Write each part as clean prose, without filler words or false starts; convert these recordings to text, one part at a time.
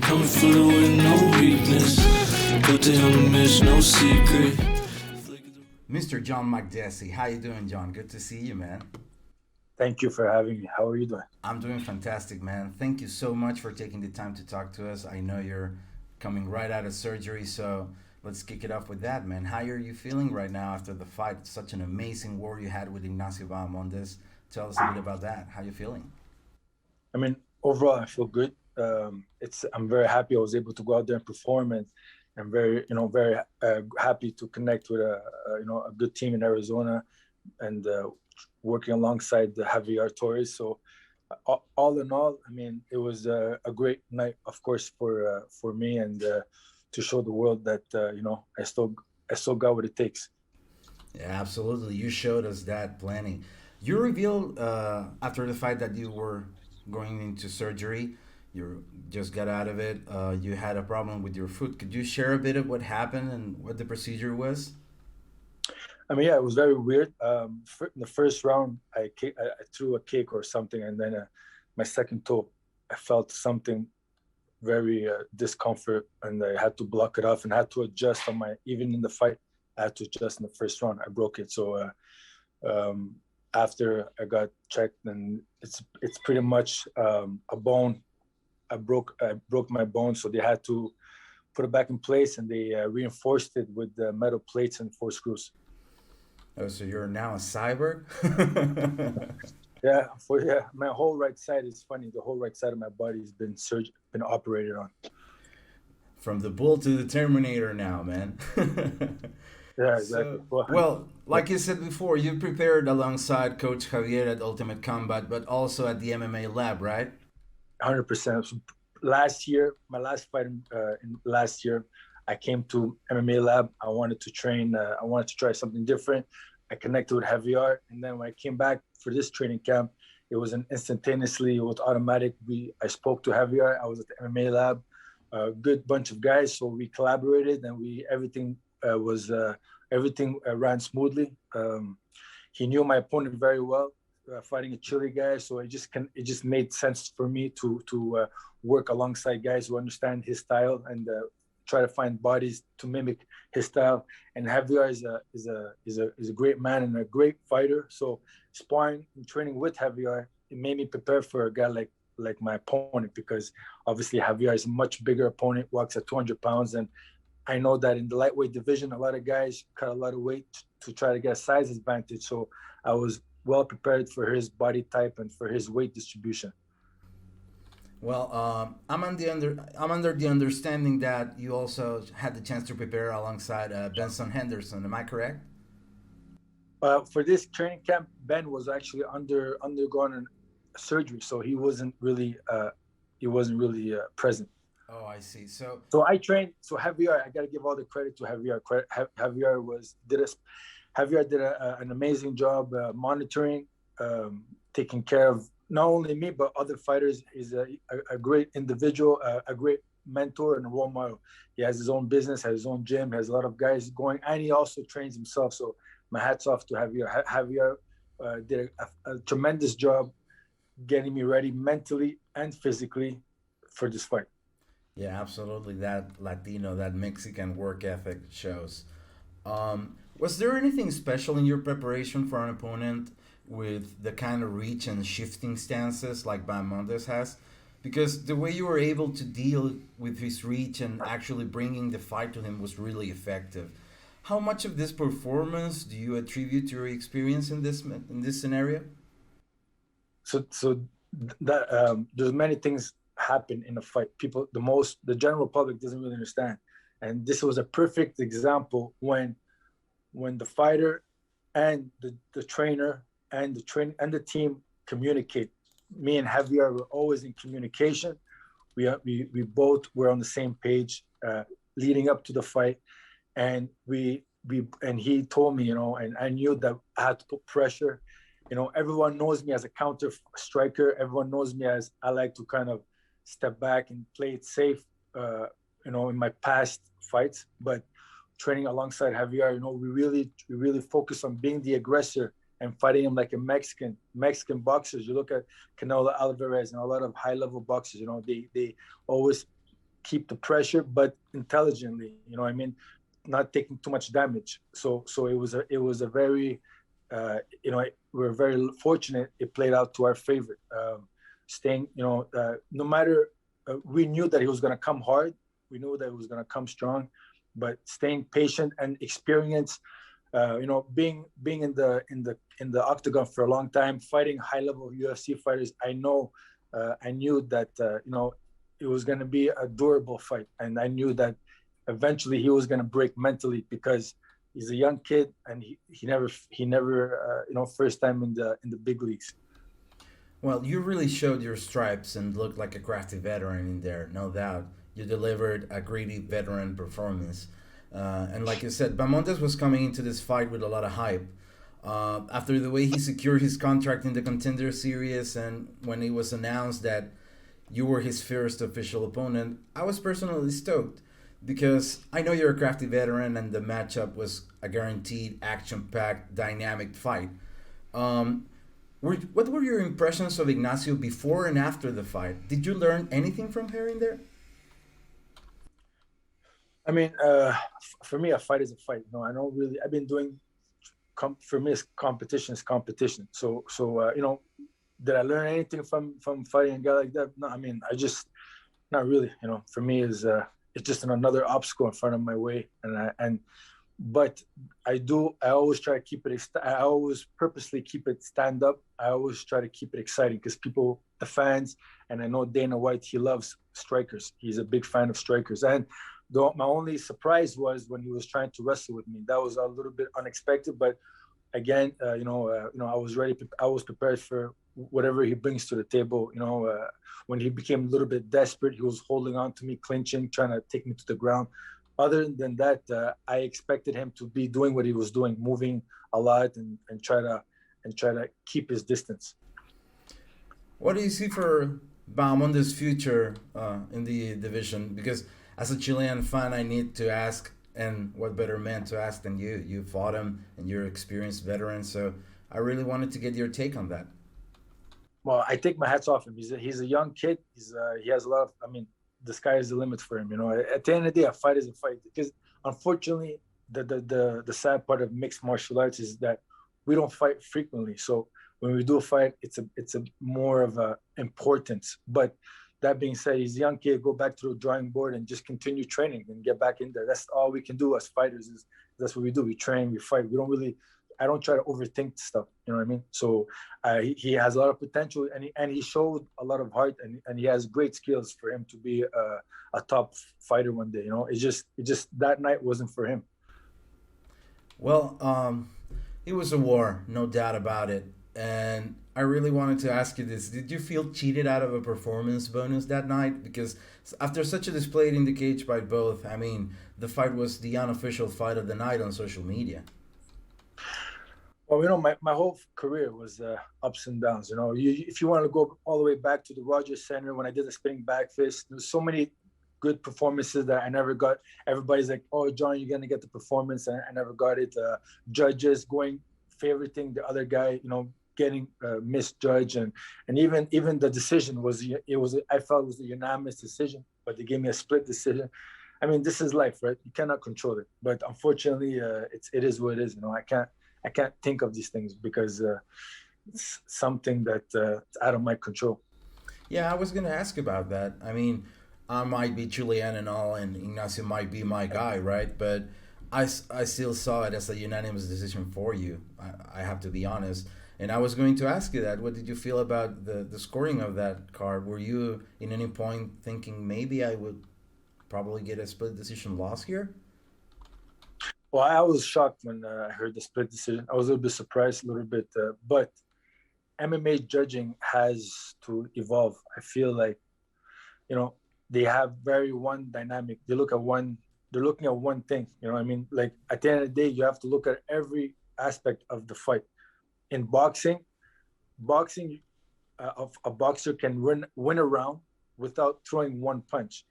Come through with no weakness. Put on the mission, no secret. Mr. John Makdessi, how you doing, John? Good to see you, man. Thank you for having me. How are you doing? I'm doing fantastic, man. Thank you so much for taking the time to talk to us. I know you're coming right out of surgery, so let's kick it off with that, man. How are you feeling right now after the fight? Such an amazing war you had with Ignacio Bahamondes. Tell us a bit about that. How you feeling? I mean, overall, I feel good. I'm very happy I was able to go out there and perform, and I'm very happy to connect with a good team in Arizona, and working alongside the Javier Torres. So all in all, I mean, it was a great night, of course, for me, and to show the world that I still got what it takes. Yeah, absolutely. You showed us that plenty. You revealed after the fight that you were going into surgery. You just got out of it. You had a problem with your foot. Could you share a bit of what happened and what the procedure was? I mean, yeah, it was very weird. In the first round, I threw a kick or something, and then my second toe, I felt something very discomfort, and I had to block it off and had to adjust on even in the fight, I had to adjust in the first round. I broke it. So after I got checked, and it's pretty much a bone. I broke my bone, so they had to put it back in place, and they reinforced it with the metal plates and 4 screws. Oh, so you're now a cyborg? Yeah, my whole right side is funny. The whole right side of my body has been operated on. From the bull to the Terminator now, man. Yeah, exactly. Well, like you said before, you prepared alongside Coach Javier at Ultimate Combat, but also at the MMA lab, right? 100%. Last year, my last fight last year, I came to MMA lab. I wanted to train. I wanted to try something different. I connected with Javier, and then when I came back for this training camp, it was instantaneously. It was automatic. I spoke to Javier. I was at the MMA lab. A good bunch of guys, so we collaborated, and everything ran smoothly. He knew my opponent very well, fighting a Chile guy, so it just made sense for me to work alongside guys who understand his style and try to find bodies to mimic his style. And Javier is a great man and a great fighter. So sparring and training with Javier, it made me prepare for a guy like my opponent, because obviously Javier is a much bigger opponent, walks at 200 pounds. And I know that in the lightweight division, a lot of guys cut a lot of weight to try to get a size advantage. So I was well prepared for his body type and for his weight distribution. Well, I'm under the understanding that you also had the chance to prepare alongside Benson Henderson. Am I correct? For this training camp, Ben was actually undergoing a surgery, so he wasn't really present. Oh, I see. So I trained. So Javier, I got to give all the credit to Javier. Javier did an amazing job monitoring, taking care of not only me, but other fighters. He's a great individual, a great mentor and a role model. He has his own business, has his own gym, has a lot of guys going, and he also trains himself. So my hat's off to Javier. Javier did a tremendous job getting me ready mentally and physically for this fight. Yeah, absolutely. That Latino, that Mexican work ethic shows. Was there anything special in your preparation for an opponent with the kind of reach and shifting stances like Bahamondes has? Because the way you were able to deal with his reach and actually bringing the fight to him was really effective. How much of this performance do you attribute to your experience in this scenario? So that there's many things happen in a fight. The general public doesn't really understand, and this was a perfect example when the fighter and the trainer and the team communicate. Me and Javier were always in communication. We both were on the same page leading up to the fight, and he told me, and I knew that I had to put pressure. Everyone knows me as a counter striker. Everyone knows me as I like to kind of step back and play it safe, in my past fights. But training alongside Javier, we really focus on being the aggressor and fighting him like a Mexican boxers. You look at Canelo Alvarez and a lot of high level boxers. They always keep the pressure, but intelligently, you know what I mean? Not taking too much damage. So it was a very, you know, we're very fortunate it played out to our favor. Staying, you know, no matter, we knew that he was going to come hard. We knew that he was going to come strong, but staying patient and experience, you know, being in the octagon for a long time, fighting high level UFC fighters. I knew that, you know, it was going to be a durable fight. And I knew that eventually he was going to break mentally, because he's a young kid and he never, you know, first time in the big leagues. Well, you really showed your stripes and looked like a crafty veteran in there, no doubt. You delivered a gritty veteran performance. And like you said, Bahamondes was coming into this fight with a lot of hype. After the way he secured his contract in the Contender Series, and when it was announced that you were his first official opponent, I was personally stoked, because I know you're a crafty veteran and the matchup was a guaranteed action-packed dynamic fight. What were your impressions of Ignacio before and after the fight? Did you learn anything from her in there? I mean, for me, a fight is a fight. You know, I don't really. I've been doing. For me, competition is competition. So you know, did I learn anything from fighting a guy like that? No, I mean, I just not really. You know, for me, it's just another obstacle in front of my way, but I always try to keep it. I always purposely keep it stand up. I always try to keep it exciting, because people, the fans, and I know Dana White, he loves strikers. He's a big fan of strikers. And my only surprise was when he was trying to wrestle with me. That was a little bit unexpected, but again, you know, I was ready. I was prepared for whatever he brings to the table. You know, when he became a little bit desperate, he was holding on to me, clinching, trying to take me to the ground. Other than that, I expected him to be doing what he was doing, moving a lot and try to keep his distance. What do you see for Bahamondes' future in the division? Because as a Chilean fan, I need to ask, and what better man to ask than you? You fought him, and you're an experienced veteran, so I really wanted to get your take on that. Well, I take my hats off him. He's a young kid. He has a lot of. I mean, the sky is the limit for him. You know, at the end of the day, a fight is a fight. Because unfortunately, the sad part of mixed martial arts is that we don't fight frequently. So when we do fight, it's a more of a importance. But that being said, he's a young kid. Go back to the drawing board and just continue training and get back in there. That's all we can do as fighters. That's what we do. We train, we fight. We don't really. I don't try to overthink stuff. You know what I mean? So he has a lot of potential, and he showed a lot of heart, and he has great skills for him to be a top fighter one day. You know, it just that night wasn't for him. Well, it was a war, no doubt about it. And I really wanted to ask you this. Did you feel cheated out of a performance bonus that night? Because after such a display in the cage by both, I mean, the fight was the unofficial fight of the night on social media. Well, you know, my whole career was ups and downs. You know, if you want to go all the way back to the Rogers Center when I did the spinning back fist, there's so many good performances that I never got. Everybody's like, "Oh, John, you're gonna get the performance," and I never got it. Judges going favoriting the other guy, you know, getting misjudged, and even the decision was I felt it was a unanimous decision, but they gave me a split decision. I mean, this is life, right? You cannot control it, but unfortunately, it is what it is. You know, I can't think of these things because it's something that's out of my control. Yeah, I was going to ask about that. I mean, I might be Chilean and all, and Ignacio might be my guy, right? But I still saw it as a unanimous decision for you. I have to be honest. And I was going to ask you that. What did you feel about the scoring of that card? Were you in any point thinking maybe I would probably get a split decision loss here? Well, I was shocked when I heard the split decision. I was a little bit surprised, a little bit, but MMA judging has to evolve. I feel like, you know, they have very one dynamic. They're looking at one thing, you know what I mean? Like at the end of the day, you have to look at every aspect of the fight. In boxing, a boxer can win a round without throwing one punch.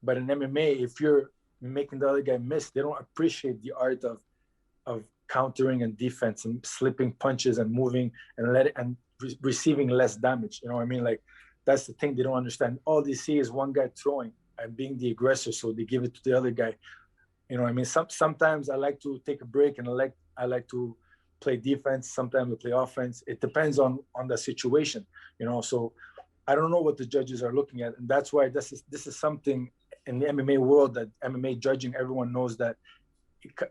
But in MMA, if you're making the other guy miss, they don't appreciate the art of countering and defense and slipping punches and moving and receiving less damage. You know what I mean? Like that's the thing they don't understand. All they see is one guy throwing. I'm being the aggressor, so they give it to the other guy. You know what I mean? Sometimes I like to take a break, and I like to play defense. Sometimes I play offense. It depends on the situation, you know. So I don't know what the judges are looking at, and that's why this is something in the MMA world, that MMA judging, everyone knows that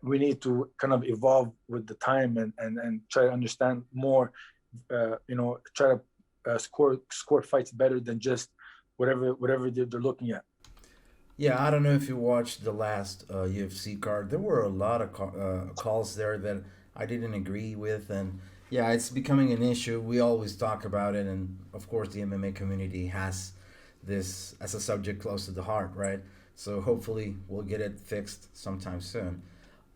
we need to kind of evolve with the time and try to understand more. You know, try to score fights better than just whatever they're looking at. Yeah, I don't know if you watched the last UFC card. There were a lot of calls there that I didn't agree with, and yeah, it's becoming an issue. We always talk about it, and of course, the MMA community has this as a subject close to the heart, right? So hopefully, we'll get it fixed sometime soon.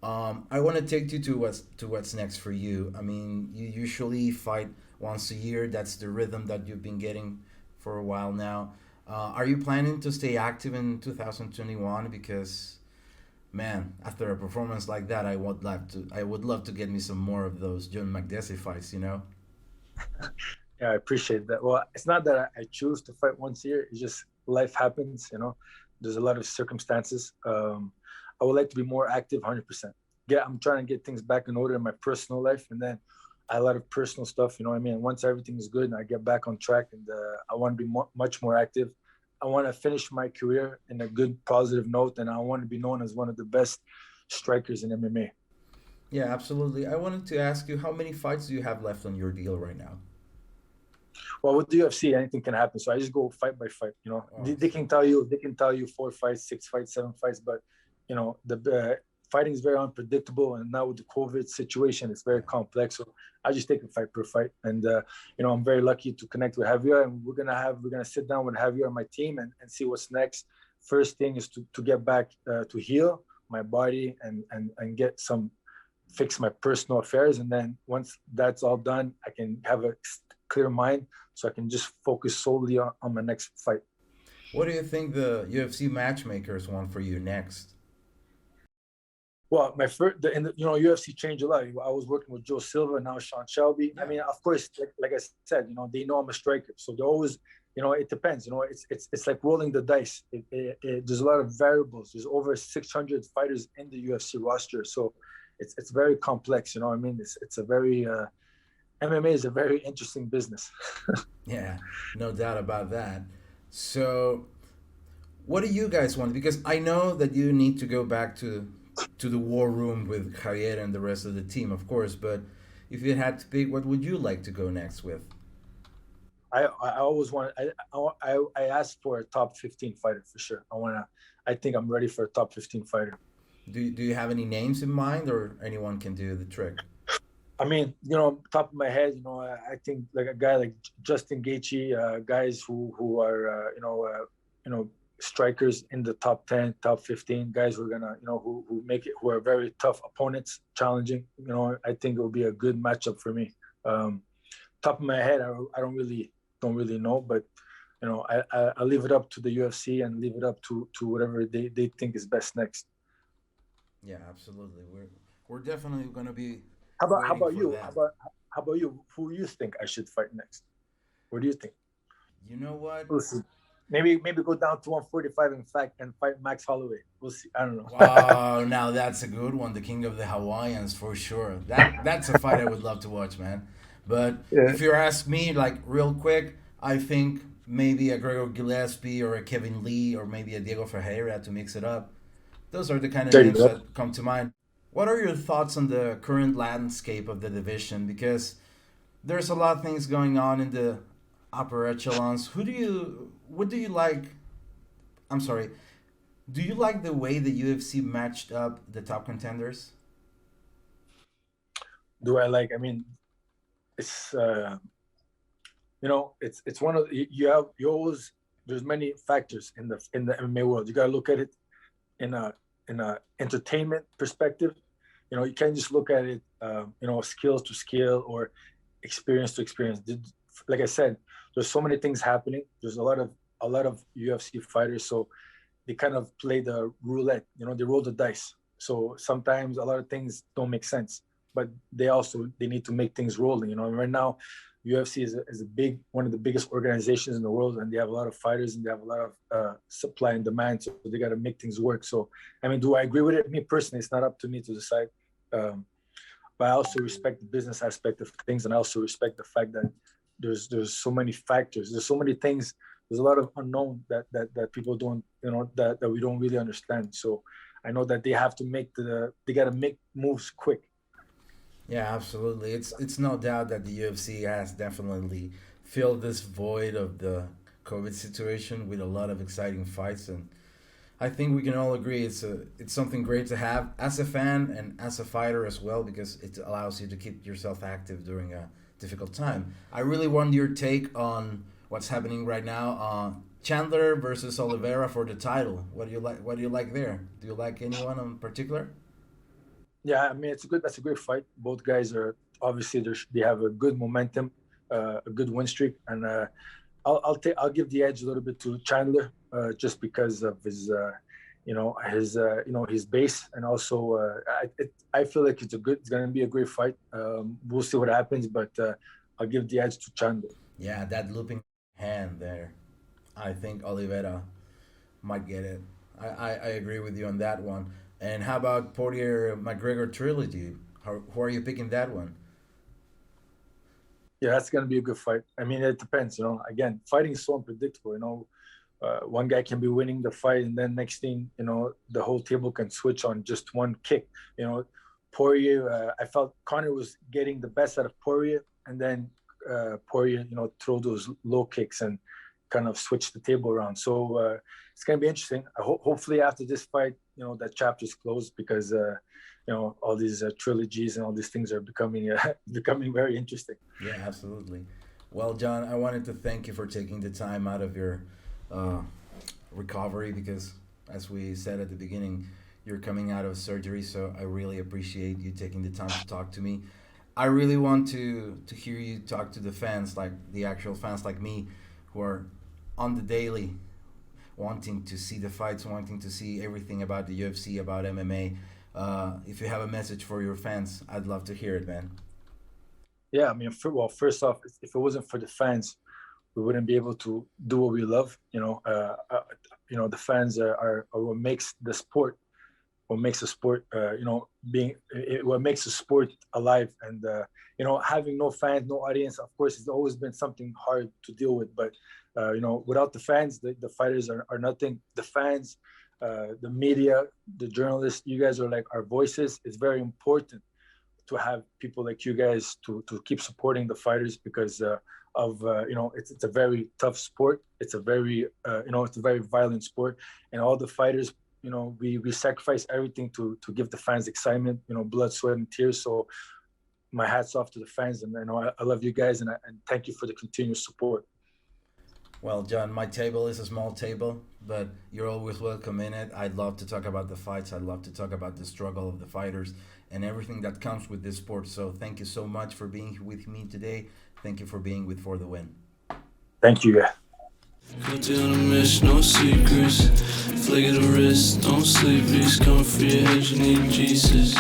I want to take you to what's next for you. I mean, you usually fight once a year. That's the rhythm that you've been getting for a while now. Are you planning to stay active in 2021? Because, man, after a performance like that, I would love to get me some more of those John Makdessi fights. You know? Yeah, I appreciate that. Well, it's not that I choose to fight once a year. It's just life happens. You know, there's a lot of circumstances. I would like to be more active, 100%. I'm trying to get things back in order in my personal life, and then a lot of personal stuff. You know what I mean? Once everything is good and I get back on track, and I want to be much more active. I want to finish my career in a good, positive note, and I want to be known as one of the best strikers in MMA. Yeah, absolutely. I wanted to ask you, how many fights do you have left on your deal right now? Well, with the UFC, anything can happen. So I just go fight by fight. You know, they can tell you 4 fights, 6 fights, 7 fights, but you know the fighting is very unpredictable, and now with the COVID situation, it's very complex. So I just take a fight per fight, and you know, I'm very lucky to connect with Javier, and we're gonna sit down with Javier and my team and see what's next. First thing is to get back to heal my body and get some fix my personal affairs, and then once that's all done, I can have a clear mind, so I can just focus solely on my next fight. What do you think the UFC matchmakers want for you next? Well, my first, you know, UFC changed a lot. I was working with Joe Silva, now Sean Shelby. Yeah. I mean, of course, like I said, you know, they know I'm a striker, so they're always, you know, it depends. You know, it's like rolling the dice. There's a lot of variables. There's over 600 fighters in the UFC roster, so it's very complex. You know what I mean? It's a very MMA is a very interesting business. Yeah, no doubt about that. So, what do you guys want? Because I know that you need to go back to the war room with Javier and the rest of the team, of course. But if you had to pick, what would you like to go next with? I always want. I asked for a top 15 fighter for sure. I think I'm ready for a top 15 fighter. Do you have any names in mind, or anyone can do the trick? I mean, you know, top of my head, you know, I think like a guy like Justin Gaethje, guys who are you know, strikers in the top 10, top 15, guys who are gonna, you know, who make it, who are very tough opponents, challenging. You know, I think it will be a good matchup for me. Top of my head, I don't really know, but you know, I leave it up to the UFC and leave it up to whatever they think is best next. Yeah, absolutely. We're definitely gonna be. How about you? That. How about you? Who you think I should fight next? What do you think? You know what? We'll see. Maybe go down to 145 and fight Max Holloway. We'll see. I don't know. Wow, now that's a good one. The King of the Hawaiians for sure. That's a fight I would love to watch, man. But Yeah. if you ask me, like real quick, I think maybe a Gregor Gillespie or a Kevin Lee or maybe a Diego Ferreira to mix it up. Those are the kind of There you names go. that come to mind. What are your thoughts on the current landscape of the division? Because there's a lot of things going on in the upper echelons. What do you like? I'm sorry. Do you like the way the UFC matched up the top contenders? Do I like? I mean, it's you know, it's one of you always, there's many factors in the MMA world. You gotta look at it in a entertainment perspective. You know, you can't just look at it you know, skills to skill or experience to experience. Like I said, there's so many things happening. There's a lot of UFC fighters, so they kind of play the roulette. You know, they roll the dice. So sometimes a lot of things don't make sense, but they need to make things rolling. You know, right now UFC is a big, one of the biggest organizations in the world, and they have a lot of fighters and they have a lot of supply and demand, so they got to make things work. So, I mean, do I agree with it? Me personally, it's not up to me to decide. But I also respect the business aspect of things, and I also respect the fact that there's so many factors, there's so many things, there's a lot of unknown that people don't, that we don't really understand. So I know that they have to they got to make moves quick. Yeah, absolutely. It's no doubt that the UFC has definitely filled this void of the COVID situation with a lot of exciting fights, and I think we can all agree it's something great to have as a fan and as a fighter as well, because it allows you to keep yourself active during a difficult time. I really want your take on what's happening right now. Chandler versus Oliveira for the title. What do you like? What do you like there? Do you like anyone in particular? Yeah, I mean, that's a great fight. Both guys are obviously they have a good momentum, a good win streak, and I'll give the edge a little bit to Chandler, just because of his his base, and also I feel like it's gonna be a great fight. We'll see what happens, but I'll give the edge to Chandler. Yeah, that looping hand there. I think Oliveira might get it. I agree with you on that one. And how about Poirier McGregor trilogy? Who are you picking that one? Yeah, that's gonna be a good fight. I mean, it depends. Again, fighting is so unpredictable. One guy can be winning the fight, and then next thing, the whole table can switch on just one kick. Poirier, I felt Conor was getting the best out of Poirier, and then Poirier, throw those low kicks and kind of switch the table around. So it's going to be interesting. Hopefully after this fight, that chapter is closed, because, all these trilogies and all these things are becoming very interesting. Yeah, absolutely. Well, John, I wanted to thank you for taking the time out of your recovery, because as we said at the beginning, you're coming out of surgery, so I really appreciate you taking the time to talk to me. I really want to hear you talk to the fans, like the actual fans like me, who are on the daily, wanting to see the fights, wanting to see everything about the UFC, about MMA. If you have a message for your fans, I'd love to hear it, man. Yeah, I mean, first off, if it wasn't for the fans, we wouldn't be able to do what we love. The fans are what makes the sport, what makes the sport, what makes the sport alive. And having no fans, no audience, of course, it's always been something hard to deal with. But without the fans, the fighters are nothing. The fans, the media, the journalists, you guys are like our voices. It's very important to have people like you guys to keep supporting the fighters, because it's a very tough sport. It's a very it's a very violent sport, and all the fighters, we sacrifice everything to give the fans excitement, blood, sweat, and tears. So my hats off to the fans, and I love you guys, and thank you for the continuous support. Well, John, my table is a small table, but you're always welcome in it. I'd love to talk about the fights. I'd love to talk about the struggle of the fighters and everything that comes with this sport. So thank you so much for being with me today. Thank you for being with For the Win. Thank you. Go down a miss, no secrets. Flick of the wrist, don't sleep, please come for your head, you need Jesus.